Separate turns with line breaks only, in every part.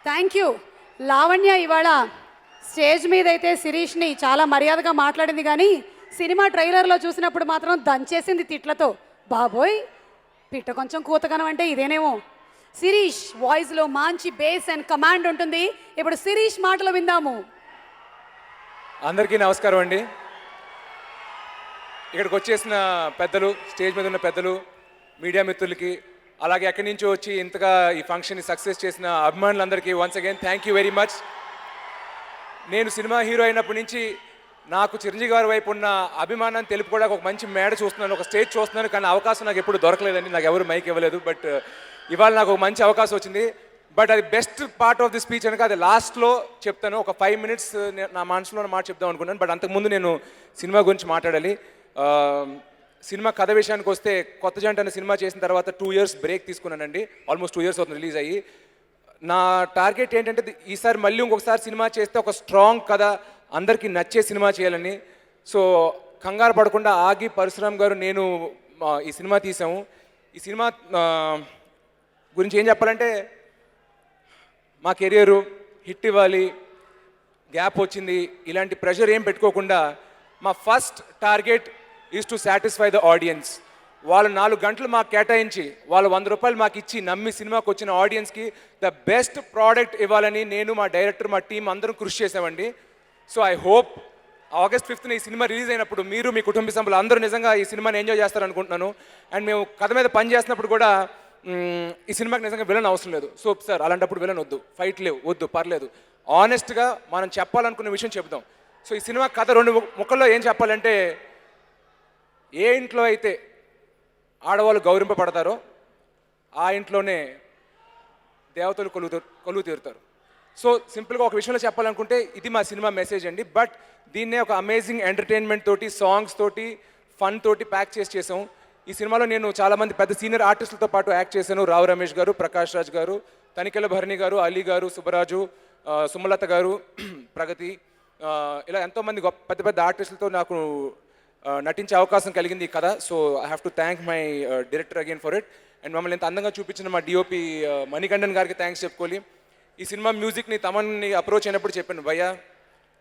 Thank you. Lavanya ఇవాళ stage మీద అయితే శిరీష్ని చాలా మర్యాదగా మాట్లాడింది, కానీ సినిమా ట్రైలర్లో చూసినప్పుడు మాత్రం దంచేసింది తిట్లతో. బాబోయ్, పిట్ట కొంచెం కూతకనం అంటే ఇదేనేమో. శిరీష్ వాయిస్లో మంచి బేస్ అండ్ కమాండ్ ఉంటుంది. ఇప్పుడు శిరీష్ మాటలు విందాము.
అందరికీ నమస్కారం అండి. ఇక్కడికి వచ్చేసిన పెద్దలు, స్టేజ్ మీద ఉన్న పెద్దలు, మీడియా మిత్రులకి, అలాగే ఎక్కడి నుంచో వచ్చి ఇంతగా ఈ ఫంక్షన్ని సక్సెస్ చేసిన అభిమానులందరికీ once again thank you very much. నేను సినిమా హీరో అయినప్పటి నుంచి నాకు చిరంజీవి గారి వైపు ఉన్న అభిమానాన్ని తెలుపుకోవడానికి ఒక మంచి మేడ చూస్తున్నాను, ఒక స్టేజ్ చూస్తున్నాను, కానీ అవకాశం నాకు ఎప్పుడు దొరకలేదండి. నాకు ఎవరు మైక్ ఇవ్వలేదు. బట్ ఇవాళ నాకు ఒక మంచి అవకాశం వచ్చింది. బట్ అది best part of the speech అనక అది లాస్ట్లో చెప్తాను. ఒక 5 minutes నా మనసులో మాట చెప్దాం అనుకున్నాను. బట్ అంతకుముందు నేను సినిమా గురించి మాట్లాడాలి. సినిమా కథ విషయానికి వస్తే, కొత్త జంట అనే సినిమా చేసిన తర్వాత 2 years బ్రేక్ తీసుకున్నానండి. ఆల్మోస్ట్ 2 years అవుతుంది రిలీజ్ అయ్యి. నా టార్గెట్ ఏంటంటే ఈసారి మళ్ళీ ఇంకొకసారి సినిమా చేస్తే ఒక స్ట్రాంగ్ కథ, అందరికీ నచ్చే సినిమా చేయాలని. సో కంగారు పడకుండా ఆగి పరశురామ్ గారు నేను ఈ సినిమా తీసాము. ఈ సినిమా గురించి ఏం చెప్పాలంటే, మా కెరియరు హిట్ ఇవ్వాలి, గ్యాప్ వచ్చింది, ఇలాంటి ప్రెషర్ ఏం పెట్టుకోకుండా మా first target is to satisfy the audience. వాళ్ళు 4 గంటలు మాకు కేటాయించి, వాళ్ళు 100 రూపాయలు మాకు ఇచ్చి నమ్మి సినిమాకి వచ్చిన ఆడియన్స్కి ద బెస్ట్ ప్రోడక్ట్ ఇవ్వాలని నేను, మా డైరెక్టర్, మా టీం అందరం కృషి చేసామండి. So I hope August 5th ఈ సినిమా రిలీజ్ అయినప్పుడు మీరు, మీ కుటుంబ సభ్యులు అందరూ నిజంగా ఈ సినిమాని ఎంజాయ్ చేస్తారనుకుంటున్నాను. అండ్ మేము కథ మీద పని చేస్తున్నప్పుడు కూడా ఈ సినిమాకి నిజంగా విలన్ అవసరం లేదు. సో సార్ అలాంటప్పుడు విలన్ వద్దు, ఫైట్ లేవు, వద్దు, పర్లేదు, ఆనెస్ట్గా మనం చెప్పాలనుకున్న విషయం చెప్దాం. సో ఈ సినిమా కథ 2 ముక్కల్లో ఏం చెప్పాలంటే, ఏ ఇంట్లో అయితే ఆడవాళ్ళు గౌరవింపబడతారో ఆ ఇంట్లోనే దేవతలు కొలువు తీరుతారు. సో సింపుల్గా ఒక విషయంలో చెప్పాలనుకుంటే ఇది మా సినిమా మెసేజ్ అండి. బట్ దీన్నే ఒక అమేజింగ్ ఎంటర్టైన్మెంట్ తోటి, సాంగ్స్ తోటి, ఫన్ తోటి ప్యాక్ చేసాం. ఈ సినిమాలో నేను చాలామంది పెద్ద సీనియర్ ఆర్టిస్టులతో పాటు యాక్ట్ చేశాను. రావు రమేష్ గారు, ప్రకాష్ రాజ్ గారు, తనికెల భరణి గారు, అలీ గారు, సుబ్బరాజు, సుమలత గారు, ప్రగతి, ఇలా ఎంతోమంది పెద్ద పెద్ద ఆర్టిస్టులతో నాకు నటించే అవకాశం కలిగింది ఈ కథ. So I have to thank my director again for it. And మమ్మల్ని ఎంత అందంగా చూపించిన మా డిఓపి మణికంఠన్ గారికి థ్యాంక్స్ చెప్పుకోవాలి. ఈ సినిమా మ్యూజిక్ని తమన్ని అప్రోచ్ అయినప్పుడు చెప్పాను, భయ్యా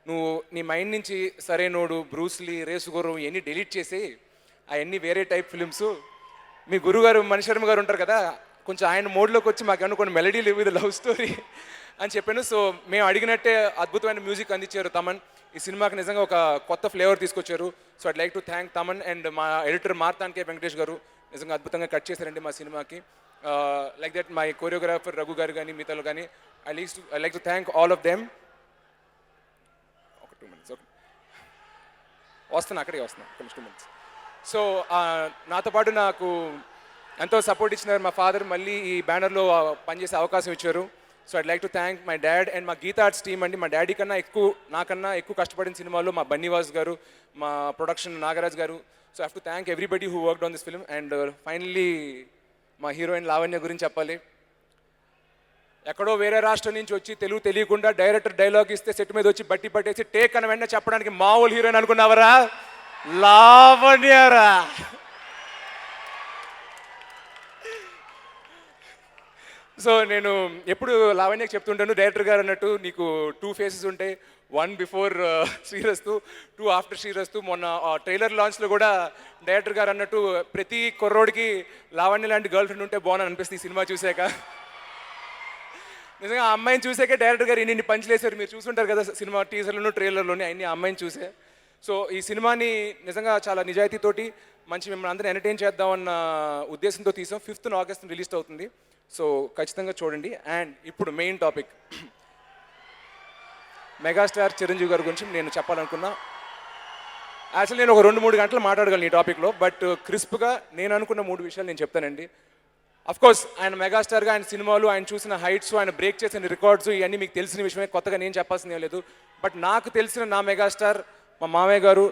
నువ్వు నీ మైండ్ నుంచి సరైనోడు, బ్రూస్లీ, రేసుగుర్రం ఇవన్నీ డిలీట్ చేసి అవన్నీ వేరే టైప్ ఫిలిమ్స్, మీ గురుగారు మణిశర్మ గారు ఉంటారు కదా, కొంచెం ఆయన మోడ్లోకి వచ్చి మాకు అనుకోండి మెలడీలు విత్ లవ్ స్టోరీ అని చెప్పాను. సో మేము అడిగినట్టే అద్భుతమైన మ్యూజిక్ అందించారు తమన్. ఈ సినిమాకి నిజంగా ఒక కొత్త ఫ్లేవర్ తీసుకొచ్చారు. So I'd like to thank Thaman and మా ఎడిటర్ మార్తాన్కే వెంకటేష్ గారు. నిజంగా అద్భుతంగా కట్ చేశారండి మా సినిమాకి. Like that my choreographer Raghu గారు కానీ, మిగతాలు కానీ, I like to thank all of them. ఒక 2 minutes ఓకే వస్తున్నా, అక్కడికి వస్తున్నా, 2 minutes. సో నాతో పాటు నాకు ఎంతో సపోర్ట్ ఇచ్చినారు మా ఫాదర్. మళ్ళీ ఈ బ్యానర్లో పనిచేసే అవకాశం ఇచ్చారు. So I'd like to thank my dad and మా గీతా ఆర్ట్స్ టీమ్ అండి. మా డాడీ కన్నా నాకన్నా ఎక్కువ కష్టపడిన సినిమాలో మా బన్నీవాస్ గారు, మా ప్రొడక్షన్ నాగరాజ్ గారు. So I have to thank everybody who worked on this film. And finally మా హీరోయిన్ లావణ్య గురించి చెప్పాలి. ఎక్కడో వేరే రాష్ట్రం నుంచి వచ్చి తెలుగు తెలియకుండా డైరెక్టర్ డైలాగ్ ఇస్తే సెట్ మీద వచ్చి బట్టి పట్టేసి టేక్ అని వెంటనే చెప్పడానికి మామూలు హీరోయిన్ అనుకున్నావరా? లావణ్యరా. సో నేను ఎప్పుడు లావణ్యకి చెప్తుంటాను, డైరెక్టర్ గారు అన్నట్టు నీకు 2 faces ఉంటాయి, 1 before శ్రీరస్తు, 2 after శ్రీరస్తు. మొన్న ట్రైలర్ లాంచ్లో కూడా డైరెక్టర్ గారు అన్నట్టు ప్రతి కుర్రోడికి లావణ్య లాంటి గర్ల్ ఫ్రెండ్ ఉంటే బాగుందని అనిపిస్తుంది ఈ సినిమా చూసాక. నిజంగా ఆ అమ్మాయిని చూసాకే డైరెక్టర్ గారు ఇన్ని పంచులేశారు. మీరు చూసుంటారు కదా సినిమా టీజర్లోను, ట్రైలర్లోని అన్ని ఆ అమ్మాయిని చూసే. సో ఈ సినిమాని నిజంగా చాలా నిజాయితీతోటి మంచి మిమ్మల్ని అందరూ ఎంటర్టైన్ చేద్దామన్న ఉద్దేశంతో తీసాం. 5th August రిలీజ్ అవుతుంది. సో ఖచ్చితంగా చూడండి. అండ్ ఇప్పుడు మెయిన్ టాపిక్, మెగాస్టార్ చిరంజీవి గారి గురించి నేను చెప్పాలనుకున్నా. యాక్చువల్లీ నేను ఒక 2-3 గంటలు మాట్లాడగలను ఈ టాపిక్లో. బట్ క్రిస్ప్గా నేను అనుకున్న 3 విషయాలు నేను చెప్తానండి. అఫ్కోర్స్ ఆయన మెగాస్టార్గా, ఆయన సినిమాలు, ఆయన చూసిన హైట్స్, ఆయన బ్రేక్ చేసిన రికార్డ్స్ ఇవన్నీ మీకు తెలిసిన విషయమే, కొత్తగా నేను చెప్పాల్సిందే లేదు. బట్ నాకు తెలిసిన నా మెగాస్టార్ మా మామయ్య గారు.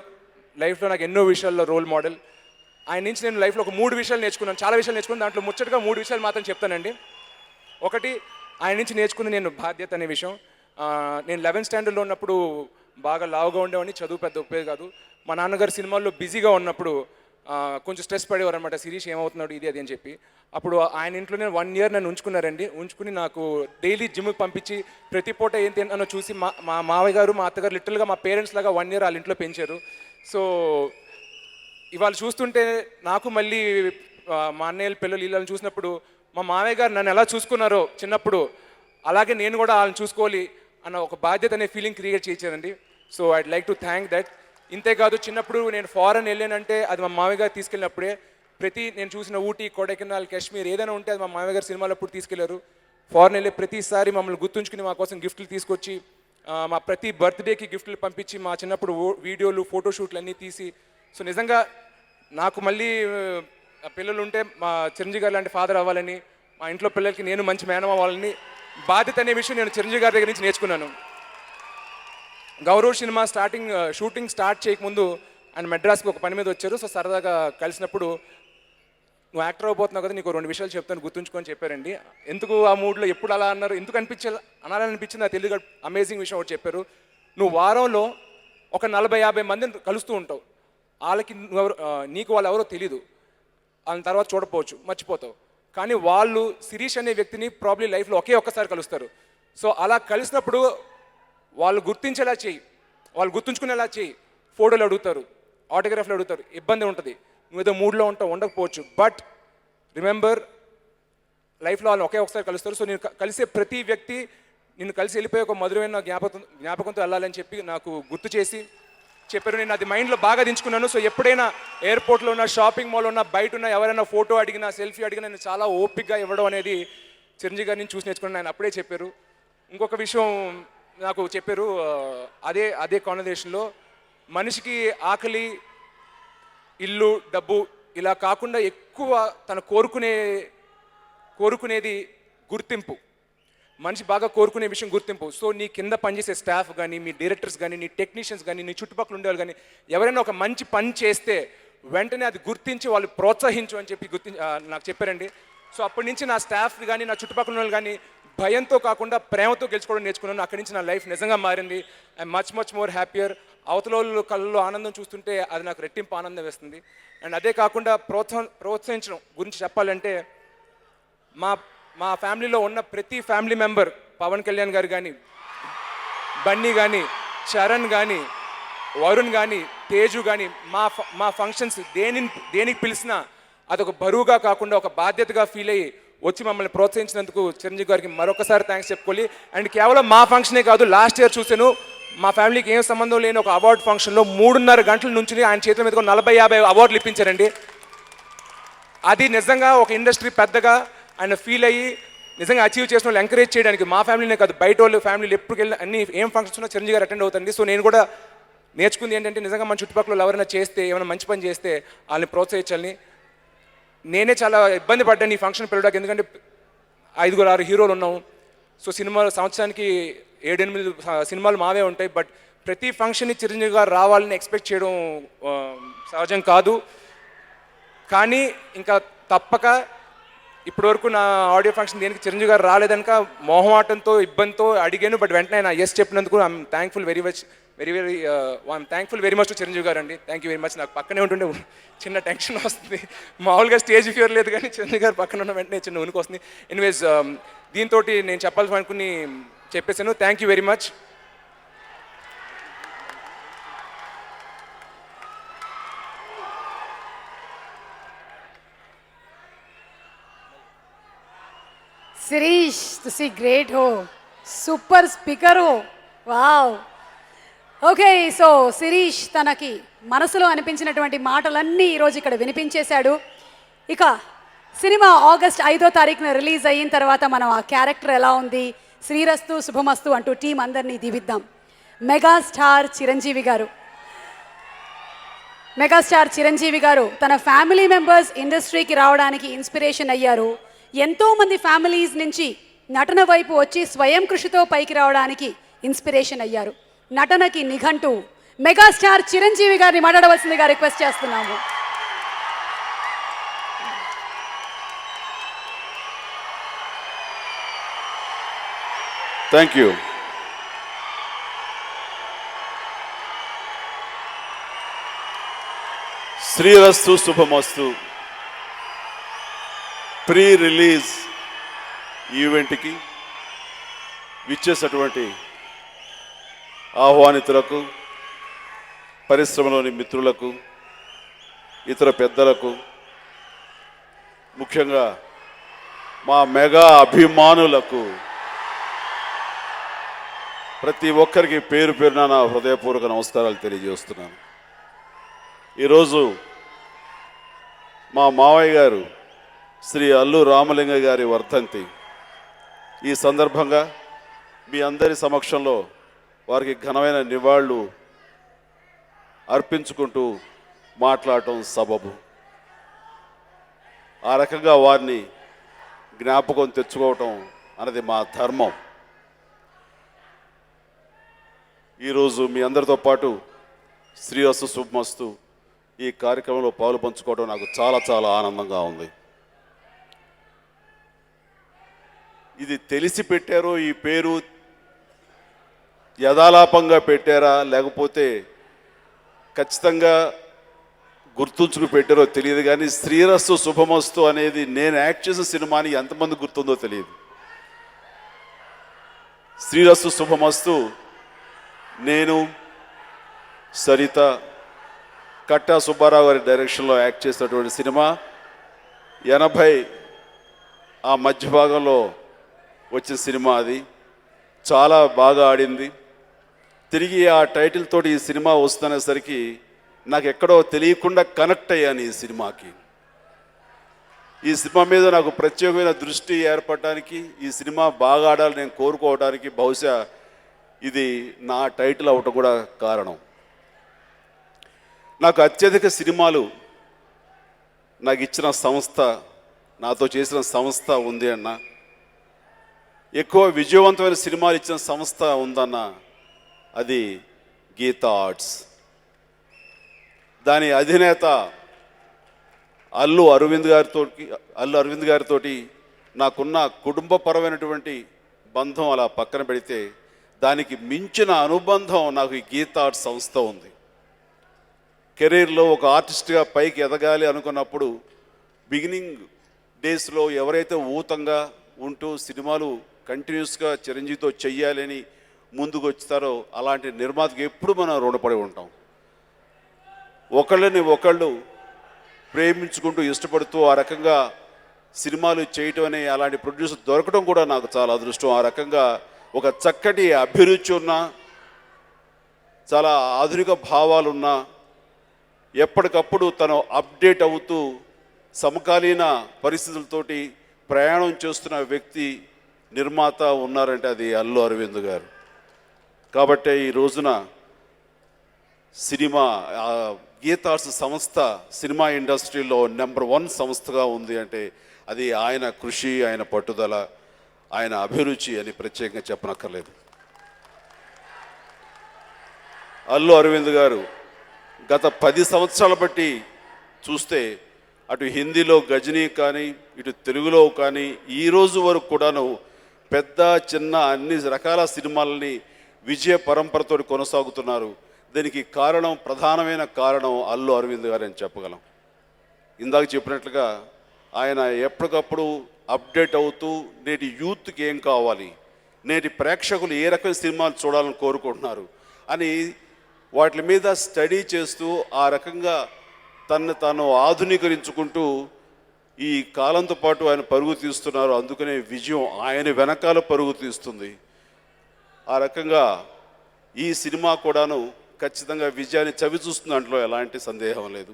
లైఫ్లో నాకు ఎన్నో విషయాల్లో రోల్ మోడల్. ఆయన నుంచి నేను లైఫ్లో ఒక 3 విషయాలు నేర్చుకున్నాను, చాలా విషయాలు నేర్చుకున్నాను. దాంట్లో ముచ్చటగా 3 విషయాలు మాత్రం చెప్తానండి. ఒకటి, ఆయన నుంచి నేర్చుకుంది నేను బాధ్యత అనే విషయం. నేను 11th standardలో ఉన్నప్పుడు బాగా లావుగా ఉండేవాడిని, చదువు పెద్ద ఉపయోగం కాదు. మా నాన్నగారు సినిమాల్లో బిజీగా ఉన్నప్పుడు కొంచెం స్ట్రెస్ పడేవారు అనమాట, శిరీష్ ఏమవుతున్నాడు ఇది అది అని చెప్పి. అప్పుడు ఆయన ఇంట్లోనే 1 year నన్ను ఉంచుకున్నారండి. ఉంచుకుని నాకు డైలీ జిమ్కి పంపించి ప్రతి పూట ఏం తిన్నానో చూసి మా మావయ్య గారు మా అత్తగారు లిటరల్గా మా పేరెంట్స్ లాగా 1 year వాళ్ళ ఇంట్లో పెంచారు. సో ఇవాళ చూస్తుంటే నాకు మళ్ళీ మా అన్నయ్యల పిల్లలు వీళ్ళని చూసినప్పుడు మా మావయ్య గారు నన్ను ఎలా చూసుకున్నారో చిన్నప్పుడు, అలాగే నేను కూడా వాళ్ళని చూసుకోవాలి అన్న ఒక బాధ్యత అనే ఫీలింగ్ క్రియేట్ చేయించారండి. So I'd like to thank that. ఇంతేకాదు చిన్నప్పుడు నేను ఫారెన్ వెళ్ళానంటే అది మా మావయ్య గారు తీసుకెళ్ళినప్పుడే. నేను చూసిన ఊటీ, కొడైకెనాల్, కాశ్మీర్ ఏదైనా ఉంటే అది మా మావయ్య గారు సినిమాలు అప్పుడు తీసుకెళ్లారు. ఫారెన్ వెళ్ళే ప్రతిసారి మమ్మల్ని గుర్తుంచుకుని మా కోసం గిఫ్ట్లు తీసుకొచ్చి మా ప్రతి బర్త్డేకి గిఫ్ట్లు పంపించి మా చిన్నప్పుడు వీడియోలు ఫోటోషూట్లు అన్నీ తీసి. సో నిజంగా నాకు మళ్ళీ పిల్లలు ఉంటే మా చిరంజీవి గారు లాంటి ఫాదర్ అవ్వాలని, మా ఇంట్లో పిల్లలకి నేను మంచి మేనమ్ అవ్వాలని బాధ్యత అనే విషయం నేను చిరంజీవి గారి దగ్గర నుంచి నేర్చుకున్నాను. గౌరవ్ సినిమా షూటింగ్ స్టార్ట్ చేయకముందు ఆయన మెడ్రాస్కి ఒక పని మీద వచ్చారు. సో సరదాగా కలిసినప్పుడు నువ్వు యాక్టర్ అయిపోతున్నావు కదా, నీకు 2 విషయాలు చెప్తాను గుర్తుంచుకొని చెప్పారండి. ఎందుకు ఆ మూడ్లో ఎప్పుడు అలా అన్నారు, ఎందుకు అనాలనిపించింది నాకు తెలియదు. అమేజింగ్ విషయం ఒకటి చెప్పారు. నువ్వు వారంలో ఒక 40-50 మందిని కలుస్తూ ఉంటావు. వాళ్ళకి నీకు వాళ్ళు ఎవరో తెలీదు, వాళ్ళ తర్వాత చూడపోవచ్చు, మర్చిపోతావు. కానీ వాళ్ళు శిరీష్ అనే వ్యక్తిని ప్రాబ్లీ లైఫ్లో ఒక్కసారి కలుస్తారు. సో అలా కలిసినప్పుడు వాళ్ళు గుర్తించేలా చేయి, వాళ్ళు గుర్తుంచుకునేలా చేయి. ఫోటోలు అడుగుతారు, ఆటోగ్రాఫ్లు అడుగుతారు, ఇబ్బంది ఉంటుంది, నువ్వు ఏదో మూడ్లో ఉంటావు, ఉండకపోవచ్చు. బట్ రిమెంబర్, లైఫ్లో వాళ్ళు ఒకసారి కలుస్తారు. సో నేను కలిసే ప్రతి వ్యక్తి నిన్ను కలిసి వెళ్ళిపోయి ఒక మధురమైన జ్ఞాపకంతో వెళ్ళాలని చెప్పి నాకు గుర్తు చేసి చెప్పారు. నేను అది మైండ్లో బాగా దించుకున్నాను. సో ఎప్పుడైనా ఎయిర్పోర్ట్లో ఉన్న, షాపింగ్ మాల్లో ఉన్న, బయట ఉన్న ఎవరైనా ఫోటో అడిగినా, సెల్ఫీ అడిగినా నేను చాలా ఓపిక్గా ఇవ్వడం అనేది చిరంజీవి గారిని చూసి నేర్చుకున్నాను. ఆయన అప్పుడే చెప్పారు. ఇంకొక విషయం నాకు చెప్పారు అదే కాన్వర్జేషన్లో, మనిషికి ఆకలి, ఇల్లు, డబ్బు ఇలా కాకుండా ఎక్కువ తను కోరుకునేది గుర్తింపు. మనిషి బాగా కోరుకునే విషయం గుర్తింపు. సో నీ కింద పనిచేసే స్టాఫ్ కానీ, మీ డైరెక్టర్స్ కానీ, నీ టెక్నీషియన్స్ కానీ, నీ చుట్టుపక్కల ఉండేవాళ్ళు కానీ ఎవరైనా ఒక మంచి పని చేస్తే వెంటనే అది గుర్తించి వాళ్ళు ప్రోత్సహించు అని చెప్పి నాకు చెప్పారండి. సో అప్పటి నుంచి నా స్టాఫ్ కానీ, నా చుట్టుపక్కల వాళ్ళు కానీ భయంతో కాకుండా ప్రేమతో గెలుచుకోవడం నేర్చుకున్నాను. అక్కడి నుంచి నా లైఫ్ నిజంగా మారింది. I'm much more happier. అవతల కళ్ళలో ఆనందం చూస్తుంటే అది నాకు రెట్టింపు ఆనందం వేస్తుంది. అండ్ అదే కాకుండా ప్రోత్సహించడం గురించి చెప్పాలంటే, మా ఫ్యామిలీలో ఉన్న ప్రతి ఫ్యామిలీ మెంబర్, పవన్ కళ్యాణ్ గారు కానీ, బన్నీ కానీ, చరణ్ కానీ, వరుణ్ కానీ, తేజు కానీ, మా ఫంక్షన్స్ దేనికి పిలిచినా అదొక బరువుగా కాకుండా ఒక బాధ్యతగా ఫీల్ అయ్యి వచ్చి మమ్మల్ని ప్రోత్సహించినందుకు చిరంజీవి గారికి మరొకసారి థ్యాంక్స్ చెప్పుకోవాలి. అండ్ కేవలం మా ఫంక్షనే కాదు, లాస్ట్ ఇయర్ చూశాను మా ఫ్యామిలీకి ఏం సంబంధం లేని ఒక అవార్డు ఫంక్షన్లో 3.5 గంటల నుంచి ఆయన చేతుల మీద 40-50 అవార్డులు ఇప్పించారండి. అది నిజంగా ఒక ఇండస్ట్రీ పెద్దగా ఆయన ఫీల్ అయ్యి నిజంగా అచీవ్ చేసిన వాళ్ళు ఎంకరేజ్ చేయడానికి, మా ఫ్యామిలీనే కాదు బయట వాళ్ళు ఫ్యామిలీలు ఎప్పుడు వెళ్ళిన అన్ని ఏం ఫంక్షన్స్ ఉన్నా చిరంజీవి గారు అటెండ్ అవుతుంది. సో నేను కూడా నేర్చుకుంది ఏంటంటే, నిజంగా మన చుట్టుపక్కల ఎవరైనా చేస్తే, ఏమైనా మంచి పని చేస్తే వాళ్ళని ప్రోత్సహించాలని. నేనే చాలా ఇబ్బంది పడ్డాను ఈ ఫంక్షన్ పిలవడానికి, ఎందుకంటే 5-6 హీరోలు ఉన్నాం. సో సంవత్సరానికి 7-8 సినిమాలు మావే ఉంటాయి. బట్ ప్రతి ఫంక్షన్ని చిరంజీవి గారు రావాలని ఎక్స్పెక్ట్ చేయడం సహజం కాదు. కానీ ఇంకా తప్పక ఇప్పటివరకు నా ఆడియో ఫంక్షన్ దేనికి చిరంజీవి గారు రాలేదనక మొహమాటంతో, ఇబ్బందితో అడిగాను. బట్ వెంటనే ఆయన ఎస్ చెప్పినందుకు I'm thankful very much to Chiranjeevi గారు అండి. Thank you very much. నాకు పక్కనే ఉంటుండే చిన్న టెన్షన్ వస్తుంది. మామూలుగా స్టేజ్ ఫియర్ లేదు, కానీ చిరంజీవి గారు పక్కన ఉన్న వెంటనే చిన్న ఉనికి వస్తుంది. ఎనీవేస్, దీంతో నేను చెప్పాల్సి అనుకుని చెప్పేశాను. Thank you very much.
Shirish, ਤੁਸੀਂ గ్రేట్ హో, సూపర్ స్పీకర్ హో, వావ్. ఓకే, సో శిరీష్ తనకి మనసులో అనిపించినటువంటి మాటలన్నీ ఈరోజు ఇక్కడ వినిపించేశాడు. ఇక సినిమా ఆగస్ట్ 5వ తారీఖున రిలీజ్ అయిన తర్వాత మనం ఆ క్యారెక్టర్ ఎలా ఉంది, శ్రీరస్తు శుభమస్తు అంటూ టీం అందరినీ దీవిద్దాం. మెగాస్టార్ చిరంజీవి గారు తన ఫ్యామిలీ మెంబర్స్ ఇండస్ట్రీకి రావడానికి ఇన్స్పిరేషన్ అయ్యారు. ఎంతోమంది ఫ్యామిలీస్ నుంచి నటన వైపు వచ్చి స్వయం కృషితో పైకి రావడానికి ఇన్స్పిరేషన్ అయ్యారు. నటనకి నిఘంటు మెగాస్టార్ చిరంజీవి గారిని మాట్లాడవలసిందిగా రిక్వెస్ట్ చేస్తున్నాము.
Thank you. Srirastu Subhamastu pre release ఈవెంట్కి విచ్చేసినటువంటి ఆహ్వానితులకు, పరిశ్రమలోని మిత్రులకు, ఇతర పెద్దలకు, ముఖ్యంగా మా మెగా అభిమానులకు ప్రతి ఒక్కరికి పేరు పేరున నా హృదయపూర్వక నమస్కారాలు తెలియజేస్తున్నాను. ఈరోజు మా మావయ్య గారు శ్రీ అల్లు రామలింగ గారి వర్ధంతి. ఈ సందర్భంగా మీ అందరి సమక్షంలో వారికి ఘనమైన నివాళులు అర్పించుకుంటూ మాట్లాడటం సబబు. ఆ రకంగా వారిని జ్ఞాపకం తెచ్చుకోవటం అన్నది మా ధర్మం. ఈరోజు మీ అందరితో పాటు శ్రీరస్తు శుభమస్తు ఈ కార్యక్రమంలో పాలు పంచుకోవడం నాకు చాలా చాలా ఆనందంగా ఉంది. ఇది తెలిసి పెట్టారో, ఈ పేరు యథాలాపంగా పెట్టారా, లేకపోతే ఖచ్చితంగా గుర్తుంచుకు పెట్టారో తెలియదు, కానీ శ్రీరస్తు శుభమస్తు అనేది నేను యాక్ట్ చేసిన సినిమాని ఎంతమంది గుర్తుందో తెలియదు. శ్రీరస్తు శుభమస్తు నేను, సరిత, కట్టా సుబ్బారావు గారి డైరెక్షన్లో యాక్ట్ చేసినటువంటి సినిమా. 80 ఆ మధ్య భాగంలో వచ్చిన సినిమా. అది చాలా బాగా ఆడింది. తిరిగి ఆ టైటిల్ తోటి ఈ సినిమా వస్తునేసరికి నాకు ఎక్కడో తెలియకుండా కనెక్ట్ అయ్యాను ఈ సినిమాకి. ఈ సినిమా మీద నాకు ప్రత్యేకమైన దృష్టి ఏర్పడడానికి, ఈ సినిమా బాగా ఆడాలని నేను కోరుకోవడానికి బహుశా ఇది నా టైటిల్ అవటం కూడా కారణం. నాకు అత్యధిక సినిమాలు నాకు ఇచ్చిన సంస్థ, నాతో చేసిన సంస్థ ఉంది అన్న, ఎక్కువ విజయవంతమైన సినిమాలు ఇచ్చిన సంస్థ ఉందన్న, అది గీతా ఆర్ట్స్. దాని అధినేత అల్లు అరవింద్ గారితో నాకున్న కుటుంబపరమైనటువంటి బంధం అలా పక్కన పెడితే, దానికి మించిన అనుబంధం నాకు ఈ గీతా ఆర్ట్స్ సంస్థ ఉంది. కెరీర్లో ఒక ఆర్టిస్ట్గా పైకి ఎదగాలి అనుకున్నప్పుడు బిగినింగ్ డేస్లో ఎవరైతే ఊతంగా ఉంటూ సినిమాలు కంటిన్యూస్గా చిరంజీవితో చెయ్యాలని ముందుకు వచ్చారో అలాంటి నిర్మాతకు ఎప్పుడు మనం రుణపడి ఉంటాం. ఒకళ్ళని ఒకళ్ళు ప్రేమించుకుంటూ ఇష్టపడుతూ ఆ రకంగా సినిమాలు చేయటం అనే అలాంటి ప్రొడ్యూసర్ దొరకడం కూడా నాకు చాలా అదృష్టం. ఆ రకంగా ఒక చక్కటి అభిరుచి ఉన్న, చాలా ఆధునిక భావాలున్న, ఎప్పటికప్పుడు తను అప్డేట్ అవుతూ సమకాలీన పరిస్థితులతోటి ప్రయాణం చేస్తున్న వ్యక్తి, నిర్మాత ఉన్నారంటే అది అల్లు అరవింద్ గారు. కాబట్టి ఈ రోజున సినిమా గీతా ఆర్ట్స్ సంస్థ సినిమా ఇండస్ట్రీలో నెంబర్ 1 సంస్థగా ఉంది అంటే అది ఆయన కృషి, ఆయన పట్టుదల, ఆయన అభిరుచి అని ప్రత్యేకంగా చెప్పనక్కర్లేదు. అల్లు అరవింద్ గారు గత 10 సంవత్సరాల బట్టి చూస్తే అటు హిందీలో గజనీ కానీ, ఇటు తెలుగులో కానీ ఈ రోజు వరకు కూడాను పెద్ద చిన్న అన్ని రకాల సినిమాలని విజయ పరంపరతో కొనసాగుతున్నారు. దీనికి కారణం, ప్రధానమైన కారణం అల్లు అరవింద్ గారు అని చెప్పగలం. ఇందాక చెప్పినట్లుగా ఆయన ఎప్పటికప్పుడు అప్డేట్ అవుతూ నేటి యూత్కి ఏం కావాలి, నేటి ప్రేక్షకులు ఏ రకమైన సినిమాలు చూడాలని కోరుకుంటున్నారు అని వాటి మీద స్టడీ చేస్తూ ఆ రకంగా తాను ఆధునీకరించుకుంటూ ఈ కాలంతో పాటు ఆయన పరుగు తీస్తున్నారు. అందుకనే విజయం ఆయన వెనకాల పరుగు తీస్తుంది. ఆ రకంగా ఈ సినిమా కూడాను ఖచ్చితంగా విజయాన్ని చవి చూస్తుంది, దాంట్లో ఎలాంటి సందేహం లేదు.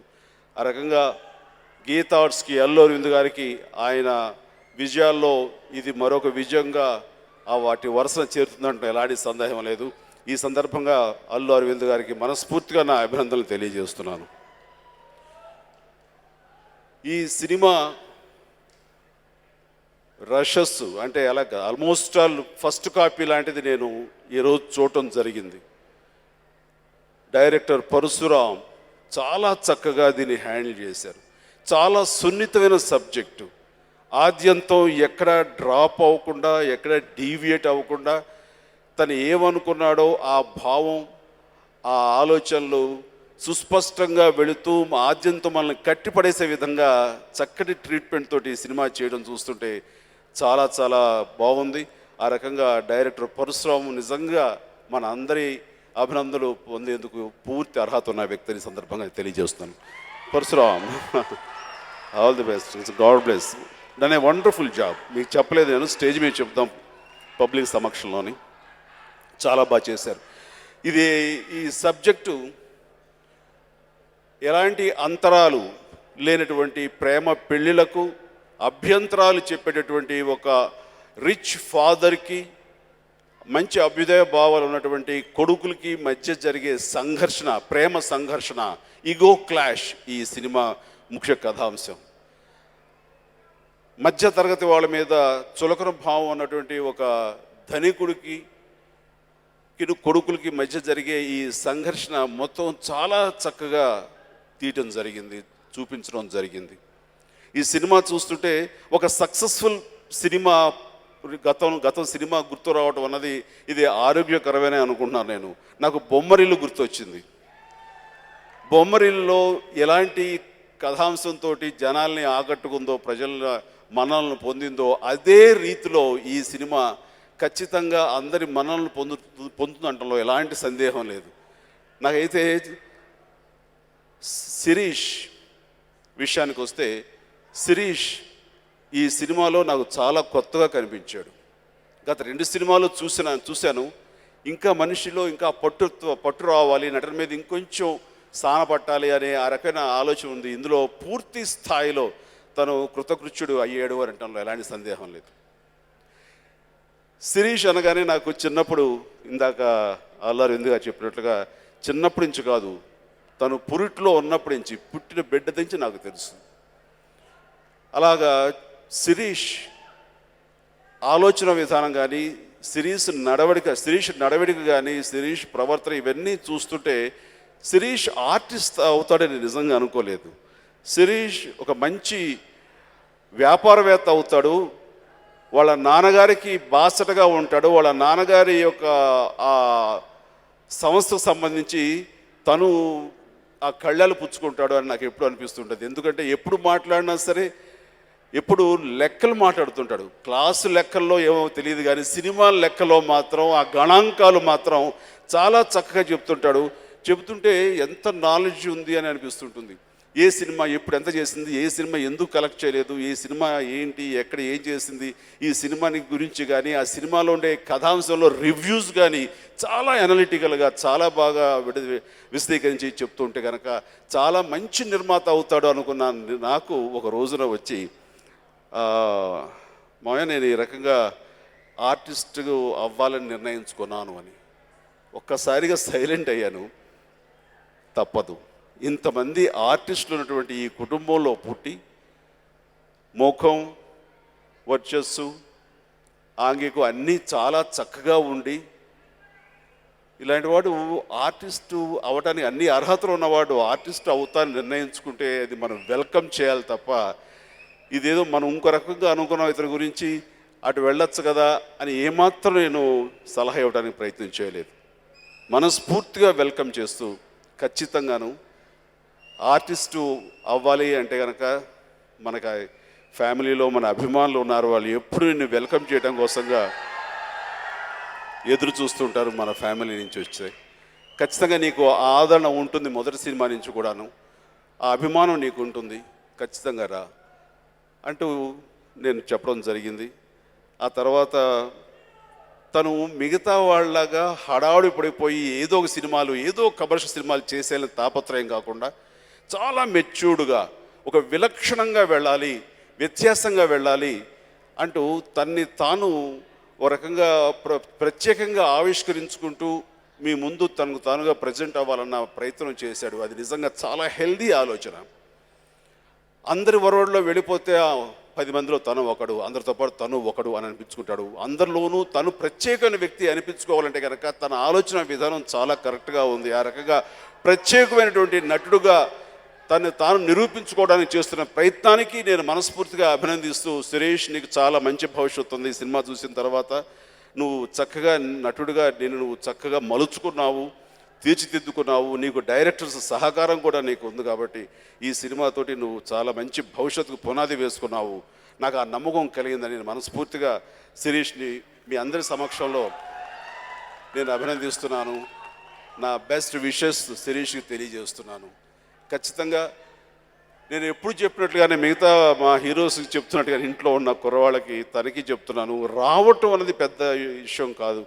ఆ రకంగా గీతా ఆర్ట్స్కి, అల్లు అరవింద్ గారికి ఆయన విజయాల్లో ఇది మరొక విజయంగా వాటి వరుసను చేరుతుందంటే ఎలాంటి సందేహం లేదు. ఈ సందర్భంగా అల్లు అరవింద్ గారికి మనస్ఫూర్తిగా నా అభినందనలు తెలియజేస్తున్నాను. ఈ సినిమా రషస్ అంటే అలాగ ఆల్మోస్ట్ ఆల్ ఫస్ట్ కాపీ లాంటిది నేను ఈరోజు చూడటం జరిగింది. డైరెక్టర్ పరశురాం చాలా చక్కగా దీన్ని హ్యాండిల్ చేశారు. చాలా సున్నితమైన సబ్జెక్టు, ఆద్యంతం ఎక్కడ డ్రాప్ అవ్వకుండా, ఎక్కడ డీవియేట్ అవ్వకుండా తను ఏమనుకున్నాడో ఆ భావం, ఆ ఆలోచనలు సుస్పష్టంగా వెళుతూ ఆద్యంతో మనల్ని కట్టిపడేసే విధంగా చక్కటి ట్రీట్మెంట్ తోటి సినిమా చేయడం చూస్తుంటే చాలా చాలా బాగుంది. ఆ రకంగా డైరెక్టర్ పరశురామ్ నిజంగా మన అందరి అభినందనలు పొందేందుకు పూర్తి అర్హత ఉన్న వ్యక్తిని సందర్భంగా తెలియజేస్తున్నాను. Parashuram, all the best, God bless, done a wonderful job. మీకు చెప్పలేదు, నేను స్టేజ్ మీద చెప్తాం పబ్లిక్ సమక్షంలోని. చాలా బాగా చేశారు. ఇది ఈ సబ్జెక్టు ఎలాంటి అంతరాలు లేనటువంటి ప్రేమ పెళ్ళిళ్ళకు అభ్యంతరాలు చెప్పేటటువంటి ఒక రిచ్ ఫాదర్కి, మంచి అభ్యుదయ భావాలు ఉన్నటువంటి కొడుకులకి మధ్య జరిగే సంఘర్షణ, ప్రేమ సంఘర్షణ, ఈగో క్లాష్ ఈ సినిమా ముఖ్య కథాంశం. మధ్య తరగతి వాళ్ళ మీద చులకన భావం ఉన్నటువంటి ఒక ధనికుడికి కొడుకులకి మధ్య జరిగే ఈ సంఘర్షణ మొత్తం చాలా చక్కగా తీయటం జరిగింది, చూపించడం జరిగింది. ఈ సినిమా చూస్తుంటే ఒక సక్సెస్ఫుల్ సినిమా గతం సినిమా గుర్తు రావడం అన్నది ఇది ఆరోగ్యకరమేనే అనుకుంటున్నాను నేను. నాకు బొమ్మరిల్లు గుర్తొచ్చింది. బొమ్మరిల్లులో ఎలాంటి కథాంశంతో జనాల్ని ఆకట్టుకుందో, ప్రజల మన్ననలను పొందిందో, అదే రీతిలో ఈ సినిమా ఖచ్చితంగా అందరి మన్ననలు పొందుతుండటంలో ఎలాంటి సందేహం లేదు. నాకైతే శిరీష్ విషయానికి వస్తే, శిరీష్ ఈ సినిమాలో నాకు చాలా కొత్తగా కనిపించాడు. గత 2 సినిమాలు చూశాను. ఇంకా మనిషిలో ఇంకా పట్టు రావాలి, నటన మీద ఇంకొంచెం స్థాన పట్టాలి అనే ఆ రకమైన ఆలోచన ఉంది. ఇందులో పూర్తి స్థాయిలో తను కృతకృత్యుడు అయ్యాడు అని అనటంలో ఎలాంటి సందేహం లేదు. శిరీష్ అనగానే నాకు చిన్నప్పుడు, ఇందాక అల్లారు ఎందుగా చెప్పినట్లుగా, చిన్నప్పటి నుంచి కాదు, తను పురిట్లో ఉన్నప్పటి నుంచి, పుట్టిన బిడ్డ నుంచి నాకు తెలుసు. అలాగా శిరీష్ ఆలోచన విధానం కానీ, శిరీష్ నడవడిక కానీ, శిరీష్ ప్రవర్తన ఇవన్నీ చూస్తుంటే శిరీష్ ఆర్టిస్ట్ అవుతాడని నిజంగా అనుకోలేదు. శిరీష్ ఒక మంచి వ్యాపారవేత్త అవుతాడు, వాళ్ళ నాన్నగారికి బాసటగా ఉంటాడు, వాళ్ళ నాన్నగారి యొక్క ఆ సంస్థకు సంబంధించి తను ఆ కళ్ళాలు పుచ్చుకుంటాడు అని నాకు ఎప్పుడు అనిపిస్తుంటుంది. ఎందుకంటే ఎప్పుడు మాట్లాడినా సరే ఎప్పుడు లెక్కలు మాట్లాడుతుంటాడు. క్లాసు లెక్కల్లో ఏమో తెలియదు కానీ సినిమా లెక్కలో మాత్రం ఆ గణాంకాలు మాత్రం చాలా చక్కగా చెప్తుంటాడు. చెబుతుంటే ఎంత నాలెడ్జ్ ఉంది అని అనిపిస్తుంటుంది. ఏ సినిమా ఎప్పుడు ఎంత చేసింది, ఏ సినిమా ఎందుకు కలెక్ట్ చేయలేదు, ఏ సినిమా ఏంటి, ఎక్కడ ఏం చేసింది, ఈ సినిమాని గురించి కానీ, ఆ సినిమాలో ఉండే కథాంశంలో రివ్యూస్ కానీ చాలా అనలిటికల్గా చాలా బాగా విశదీకరించి చెప్తుంటే కనుక చాలా మంచి నిర్మాత అవుతాడు అనుకున్నాను. నాకు ఒక రోజున వచ్చి, మాయ నేను ఈ రకంగా ఆర్టిస్ట్ అవ్వాలని నిర్ణయించుకున్నాను అని ఒక్కసారిగా సైలెంట్ అయ్యాను. తప్పదు, ఇంతమంది ఆర్టిస్టులు ఉన్నటువంటి ఈ కుటుంబంలో పుట్టి ముఖం, వర్చస్సు, ఆంగికు అన్నీ చాలా చక్కగా ఉండి, ఇలాంటి వాడు ఆర్టిస్టు అవటానికి అన్ని అర్హతలు ఉన్నవాడు ఆర్టిస్ట్ అవుతాన్ని నిర్ణయించుకుంటే అది మనం వెల్కమ్ చేయాలి తప్ప, ఇదేదో మనం ఇంకో రకంగా అనుకున్నాం ఇతని గురించి అటు వెళ్ళొచ్చు కదా అని ఏమాత్రం నేను సలహా ఇవ్వడానికి ప్రయత్నం చేయలేదు. మనస్ఫూర్తిగా వెల్కమ్ చేస్తూ, ఖచ్చితంగాను ఆర్టిస్టు అవ్వాలి అంటే కనుక మనకు ఫ్యామిలీలో మన అభిమానులు ఉన్నారు, వాళ్ళు ఎప్పుడు నిన్ను వెల్కమ్ చేయడం కోసంగా ఎదురు చూస్తుంటారు. మన ఫ్యామిలీ నుంచి వచ్చే ఖచ్చితంగా నీకు ఆదరణ ఉంటుంది. మొదటి సినిమా నుంచి కూడాను ఆ అభిమానం నీకు ఉంటుంది, ఖచ్చితంగా రా అంటూ నేను చెప్పడం జరిగింది. ఆ తర్వాత తను మిగతా వాళ్ళగా హడావుడి పడిపోయి ఏదో ఒక సినిమాలు, ఏదో కమర్షియల్ సినిమాలు చేసేయాలని తాపత్రయం కాకుండా చాలా మెచ్యూర్డ్గా, ఒక విలక్షణంగా వెళ్ళాలి, వ్యత్యాసంగా వెళ్ళాలి అంటూ తన్ని తాను ఓ రకంగా ప్రత్యేకంగా ఆవిష్కరించుకుంటూ మీ ముందు తనకు తానుగా ప్రజెంట్ అవ్వాలన్న ప్రయత్నం చేశాడు. అది నిజంగా చాలా హెల్దీ ఆలోచన. అందరి వరవడిలో వెళ్ళిపోతే 10 మందిలో తను ఒకడు, అందరితో పాటు తను ఒకడు అని అనిపించుకుంటాడు. అందరిలోనూ తను ప్రత్యేకమైన వ్యక్తి అనిపించుకోవాలంటే కనుక తన ఆలోచన విధానం చాలా కరెక్ట్గా ఉంది. ఆ రకంగా ప్రత్యేకమైనటువంటి నటుడుగా తను తాను నిరూపించుకోవడానికి చేస్తున్న ప్రయత్నానికి నేను మనస్ఫూర్తిగా అభినందిస్తూ, సురేష్ నీకు చాలా మంచి భవిష్యత్తు ఉంది. సినిమా చూసిన తర్వాత నువ్వు చక్కగా నటుడిగా నువ్వు చక్కగా మలుచుకున్నావు, తీర్చిదిద్దుకున్నావు. నీకు డైరెక్టర్స్ సహకారం కూడా నీకు ఉంది కాబట్టి ఈ సినిమాతోటి నువ్వు చాలా మంచి భవిష్యత్తుకు పునాది వేసుకున్నావు. నాకు ఆ నమ్మకం కలిగిందని నేను మనస్ఫూర్తిగా శిరీష్ని మీ అందరి సమక్షంలో నేను అభినందిస్తున్నాను. నా బెస్ట్ విషెస్ శిరీష్కి తెలియజేస్తున్నాను. ఖచ్చితంగా నేను ఎప్పుడు చెప్పినట్లుగానే మిగతా మా హీరోస్కి చెప్తున్నట్టుగా ఇంట్లో ఉన్న కుర్రవాళ్ళకి తనకి చెప్తున్నాను, రావటం అనేది పెద్ద విషయం కాదు.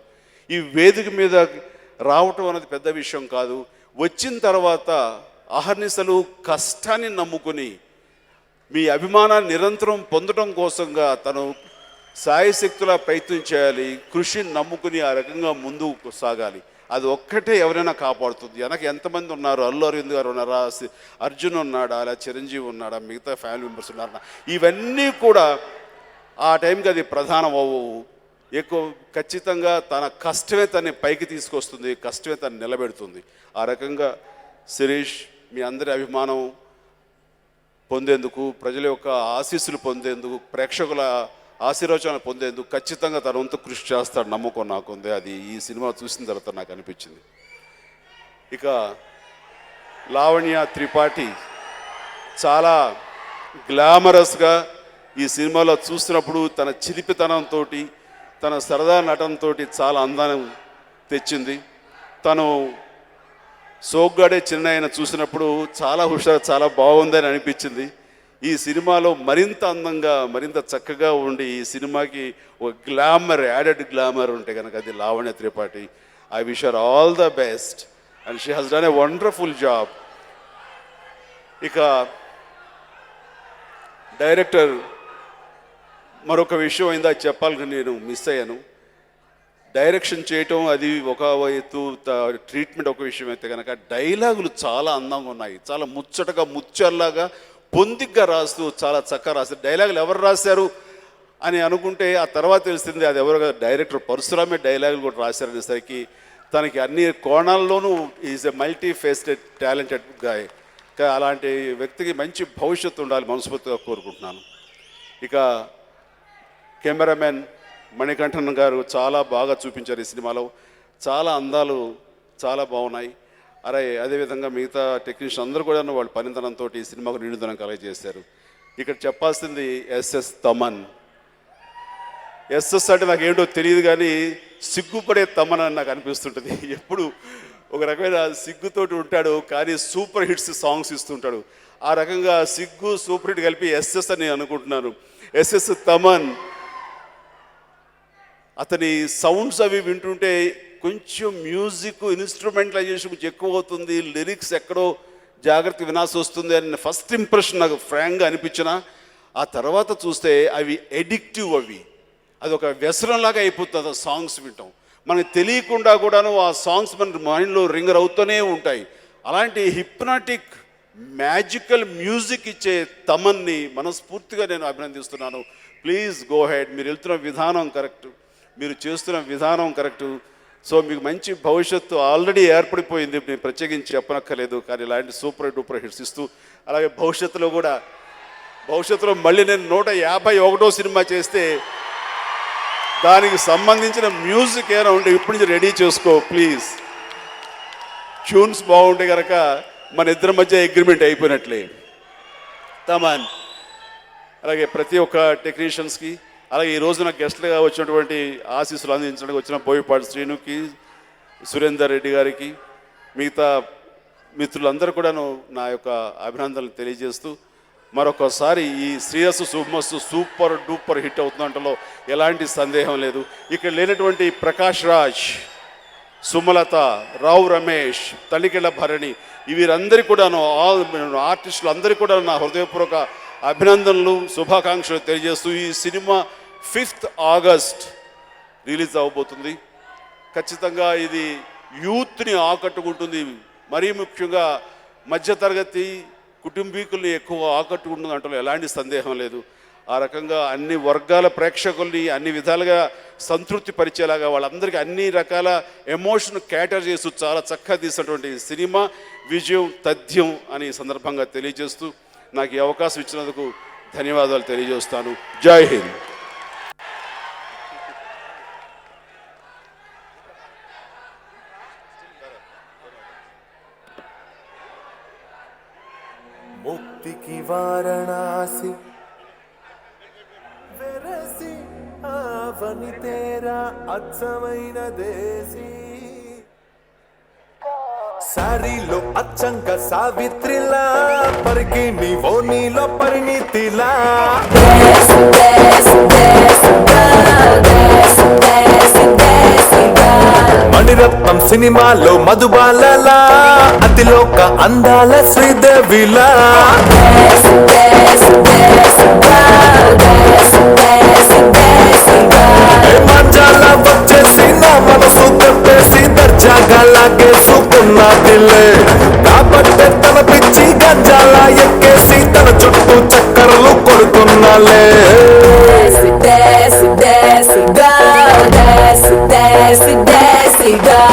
ఈ వేదిక మీద రావటం అనేది పెద్ద విషయం కాదు. వచ్చిన తర్వాత అహర్నిశలు కష్టాన్ని నమ్ముకుని మీ అభిమానాన్ని నిరంతరం పొందడం కోసంగా తను సాయశక్తులా ప్రయత్నం చేయాలి. కృషిని నమ్ముకుని ఆ రకంగా ముందుకు సాగాలి. అది ఒక్కటే ఎవరైనా కాపాడుతుంది. వెనక ఎంతమంది ఉన్నారు? అల్లు అరవింద్ గారు ఉన్నారా, అర్జున్ ఉన్నాడా, అలా చిరంజీవి ఉన్నాడా, మిగతా ఫ్యామిలీ మెంబర్స్ ఉన్నారా, ఇవన్నీ కూడా ఆ టైంకి అది ప్రధానం అవ్వవు. ఎక్కువ ఖచ్చితంగా తన కష్టమే తనని పైకి తీసుకొస్తుంది, కష్టమే తను నిలబెడుతుంది. ఆ రకంగా శిరీష్ మీ అందరి అభిమానం పొందేందుకు, ప్రజల యొక్క ఆశీస్సులు పొందేందుకు, ప్రేక్షకుల ఆశీర్వచనాలు పొందేందుకు ఖచ్చితంగా తన వంతు కృషి చేస్తాడు నమ్మకం నాకుంది. అది ఈ సినిమా చూసిన తర్వాత నాకు అనిపించింది. ఇక లావణ్య త్రిపాఠి చాలా గ్లామరస్గా ఈ సినిమాలో చూసినప్పుడు తన చిలిపితనంతో, తన సరదా నటనతో చాలా అందాన్ని తెచ్చింది. తను సోగ్గాడే చిన్నయ్యను చూసినప్పుడు చాలా హుషారు, చాలా బాగుందని అనిపించింది. ఈ సినిమాలో మరింత అందంగా, మరింత చక్కగా ఉండి ఈ సినిమాకి ఒక గ్లామర్, యాడెడ్ గ్లామర్ ఉంటే కనుక అది Lavanya Tripathi. I wish her all the best and she has done a wonderful job. ఇక డైరెక్టర్ మరొక విషయం అయిందా చెప్పాలని నేను మిస్ అయ్యాను. డైరెక్షన్ చేయటం అది ఒక ఎత్తు, ట్రీట్మెంట్ ఒక విషయం అయితే కనుక డైలాగులు చాలా అందంగా ఉన్నాయి. చాలా ముచ్చటగా, ముచ్చల్లాగా, పొందిగ్గా రాస్తూ చాలా చక్కగా రాస్తారు. డైలాగులు ఎవరు రాశారు అని అనుకుంటే ఆ తర్వాత తెలిసింది అది ఎవరు, డైరెక్టర్ పరశురామే డైలాగులు కూడా రాశారనేసరికి తనకి అన్ని కోణాల్లోనూ is a multi faceted talented guy. అలాంటి వ్యక్తికి మంచి భవిష్యత్తు ఉండాలి మనస్ఫూర్తిగా కోరుకుంటున్నాను. ఇక కెమెరామెన్ మణికంఠన్ గారు చాలా బాగా చూపించారు ఈ సినిమాలో. చాలా అందాలు చాలా బాగున్నాయి. అదేవిధంగా మిగతా టెక్నీషియన్ అందరూ కూడా వాళ్ళ పనితనంతో ఈ సినిమాకు నిండుదనం కలగజేశారు. ఇక్కడ చెప్పాల్సింది ఎస్ఎస్ తమన్. ఎస్ఎస్ అంటే నాకు ఏంటో తెలియదు కానీ సిగ్గుపడే తమన్ అని నాకు అనిపిస్తుంటుంది. ఎప్పుడు ఒక రకమైన సిగ్గుతోటి ఉంటాడు కానీ సూపర్ హిట్స్ సాంగ్స్ ఇస్తుంటాడు. ఆ రకంగా సిగ్గు సూపర్ హిట్ కలిపి ఎస్ఎస్ అని అనుకుంటున్నాను. ఎస్ఎస్ తమన్ అతని సౌండ్స్ అవి వింటుంటే కొంచెం మ్యూజిక్ ఇన్స్ట్రుమెంటలైజేషన్ కొంచెం ఎక్కువ అవుతుంది, లిరిక్స్ ఎక్కడో జాగ్రత్త వినాల్సి వస్తుంది అని ఫస్ట్ ఇంప్రెషన్ నాకు ఫ్రాంక్గా అనిపించిన. ఆ తర్వాత చూస్తే అవి ఎడిక్టివ్, అది ఒక వ్యసనంలాగా అయిపోతుంది ఆ సాంగ్స్ వింటాం. మనకు తెలియకుండా కూడాను ఆ సాంగ్స్ మన మైండ్లో రింగర్ అవుతూనే ఉంటాయి. అలాంటి హిప్నాటిక్ మ్యాజికల్ మ్యూజిక్ ఇచ్చే తమన్ని మనస్ఫూర్తిగా నేను అభినందిస్తున్నాను. Please go head. మీరు వెళ్తున్న విధానం కరెక్ట్, మీరు చేస్తున్న విధానం కరెక్టు. సో మీకు మంచి భవిష్యత్తు ఆల్రెడీ ఏర్పడిపోయింది, నేను ప్రత్యేకించి చెప్పనక్కర్లేదు. కానీ ఇలాంటి సూపర్ డూపర్ హిట్స్ ఇస్తూ అలాగే భవిష్యత్తులో మళ్ళీ నేను 151వ సినిమా చేస్తే దానికి సంబంధించిన మ్యూజిక్ ఏమైనా ఉంటే ఇప్పటి నుంచి రెడీ చేసుకో ప్లీజ్. ట్యూన్స్ బాగుంటే కనుక మన ఇద్దరి మధ్య అగ్రిమెంట్ అయిపోయినట్లే. తమన్ అలాగే ప్రతి ఒక్క టెక్నీషియన్స్కి, అలాగే ఈ రోజున గెస్ట్లుగా వచ్చినటువంటి ఆశీస్సులు అందించడానికి వచ్చిన బోయపాటి శ్రీనుకి, సురేందర్ రెడ్డి గారికి, మిగతా మిత్రులందరూ కూడాను నా యొక్క అభినందనలు తెలియజేస్తూ మరొకసారి ఈ శ్రీయస్సు శుభమస్సు సూపర్ డూపర్ హిట్ అవుతుందంటలో ఎలాంటి సందేహం లేదు. ఇక్కడ లేనటువంటి ప్రకాష్ రాజ్, సుమలత, రావు రమేష్, తల్లికెళ్ళ భరణి, వీరందరికీ కూడాను ఆర్టిస్టులు అందరికీ కూడా నా హృదయపూర్వక అభినందనలు, శుభాకాంక్షలు తెలియజేస్తూ ఈ సినిమా 5th ఆగస్ట్ రిలీజ్ అవ్వబోతుంది. ఖచ్చితంగా ఇది యూత్ని ఆకట్టుకుంటుంది. మరీ ముఖ్యంగా మధ్యతరగతి కుటుంబీకుల్ని ఎక్కువ ఆకట్టుకుంటుంది అంటలో ఎలాంటి సందేహం లేదు. ఆ రకంగా అన్ని వర్గాల ప్రేక్షకుల్ని అన్ని విధాలుగా సంతృప్తి పరిచేలాగా వాళ్ళందరికీ అన్ని రకాల ఎమోషన్ క్యాటర్ చేస్తూ చాలా చక్కగా తీసినటువంటి సినిమా విజయం తథ్యం అని సందర్భంగా తెలియజేస్తూ నాకు ఈ అవకాశం ఇచ్చినందుకు ధన్యవాదాలు తెలియజేస్తాను. జై హింద్.
మూర్తికి వారణాసి వెరసి ఆవని తేరా అచ్చమైన దేశీ సారీలో అచ్చంక సావిత్రిలా పరికి నీవో నీలో పరిణితిలా మణిరత్నం సినిమాలో మధుబాలలా అతిలోక అందాల శ్రీదేవిలా మంజాల వచ్చేసి నా మనసు కొట్టేసి దర్జాగా లాగేసుకున్నదిలే కాబట్టే తన పిచ్చి గంజాల ఎక్కేసి తన చుట్టూ చక్కర్లు కొడుకున్నాలే
Desce, desce, desce, go, desce, desce, desce, go.